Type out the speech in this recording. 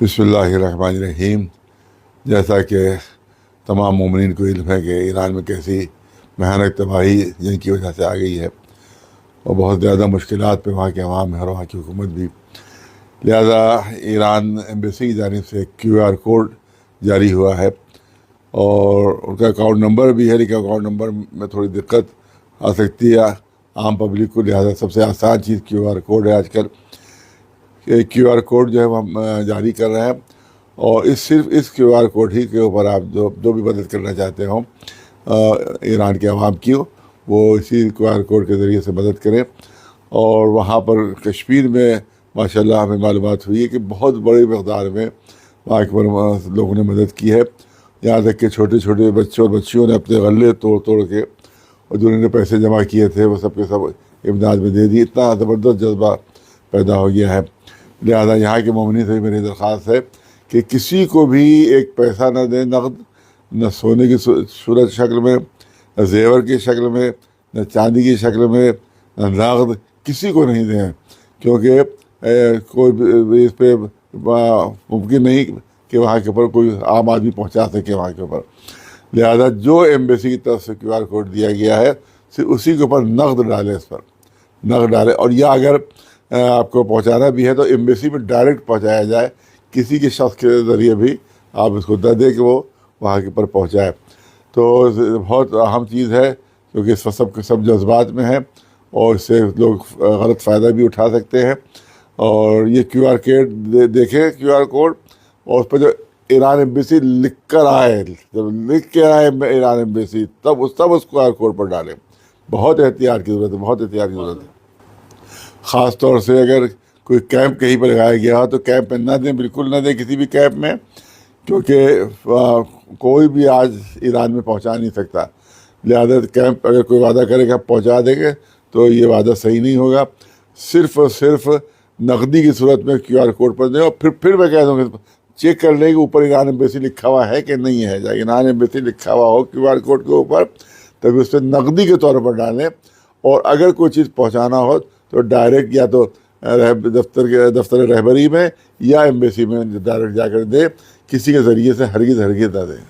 بسم اللہ الرحمن الرحیم۔ جیسا کہ تمام مومنین کو علم ہے کہ ایران میں کیسی بھیانک تباہی جن کی وجہ سے آ گئی ہے اور بہت زیادہ مشکلات پہ وہاں کے عوام ہے اور وہاں کی حکومت بھی، لہذا ایران ایمبیسی کی جانب سے QR کوڈ جاری ہوا ہے اور ان کا اکاؤنٹ نمبر بھی ہے، لیکن اکاؤنٹ نمبر میں تھوڑی دقت آ سکتی ہے عام پبلک کو، لہذا سب سے آسان چیز QR کوڈ ہے آج کل کہ QR کوڈ جو ہے وہ ہم جاری کر رہے ہیں، اور صرف اس QR کوڈ ہی کے اوپر آپ جو بھی مدد کرنا چاہتے ہوں ایران کے عوام کی، وہ اسی QR کوڈ کے ذریعے سے مدد کریں۔ اور وہاں پر کشمیر میں ماشاءاللہ ہمیں معلومات ہوئی ہے کہ بہت بڑی مقدار میں وہاں کے لوگوں نے مدد کی ہے، یہاں تک کہ چھوٹے چھوٹے بچوں اور بچیوں نے اپنے غلے توڑ کے اور جو انہوں نے پیسے جمع کیے تھے وہ سب کے سب امداد میں دے دی۔ اتنا زبردست جذبہ پیدا ہو گیا ہے، لہذا یہاں کے مومنین سے بھی میری درخواست ہے کہ کسی کو بھی ایک پیسہ نہ دیں، نقد، نہ سونے کی صورت شکل میں، نہ زیور کی شکل میں، نہ چاندی کی شکل میں، نہ نقد، کسی کو نہیں دیں، کیونکہ کوئی بھی اس پہ ممکن نہیں کہ وہاں کے اوپر کوئی عام آدمی پہنچا سکے وہاں کے اوپر، لہذا جو ایمبیسی کی طرف سے QR کوڈ دیا گیا ہے صرف اسی کے اوپر نقد ڈالیں، اس پر نقد ڈالیں، اور یا اگر آپ کو پہنچانا بھی ہے تو ایمبیسی میں ڈائریکٹ پہنچایا جائے، کسی کے شخص کے ذریعے بھی آپ اس کو دے دیں کہ وہ وہاں کے اوپر پہنچائے۔ تو بہت اہم چیز ہے، کیونکہ اس وقت سب جذبات میں ہیں اور اس سے لوگ غلط فائدہ بھی اٹھا سکتے ہیں۔ اور یہ QR کوڈ دیکھیں، QR کوڈ، اور اس پہ جو ایران ایمبیسی لکھ کر آئے، جب لکھ کے آئے ایران ایمبیسی، تب اس QR کوڈ پر ڈالیں۔ بہت احتیاط کی ضرورت ہے، بہت احتیاط کی ضرورت ہے، خاص طور سے اگر کوئی کیمپ کہیں پر لگایا گیا ہو تو کیمپ میں نہ دیں، بالکل نہ دیں کسی بھی کیمپ میں، کیونکہ کوئی بھی آج ایران میں پہنچا نہیں سکتا، لہذا کیمپ اگر کوئی وعدہ کرے کہ آپ پہنچا دیں گے تو یہ وعدہ صحیح نہیں ہوگا۔ صرف اور صرف نقدی کی صورت میں QR کوڈ پر دیں، اور پھر میں کہہ دوں گا چیک کر لیں کہ اوپر ایران ایمبیسی لکھا ہوا ہے کہ نہیں ہے۔ جب ایران ایمبیسی لکھا ہوا ہو QR کوڈ کے اوپر تب اس پہ نقدی کے طور پر ڈالیں، اور اگر کوئی چیز پہنچانا ہو تو ڈائریکٹ یا تو دفتر رہبری میں یا ایمبیسی میں ڈائریکٹ جا کر دیں، کسی کے ذریعے سے ہرگز نہ دیں۔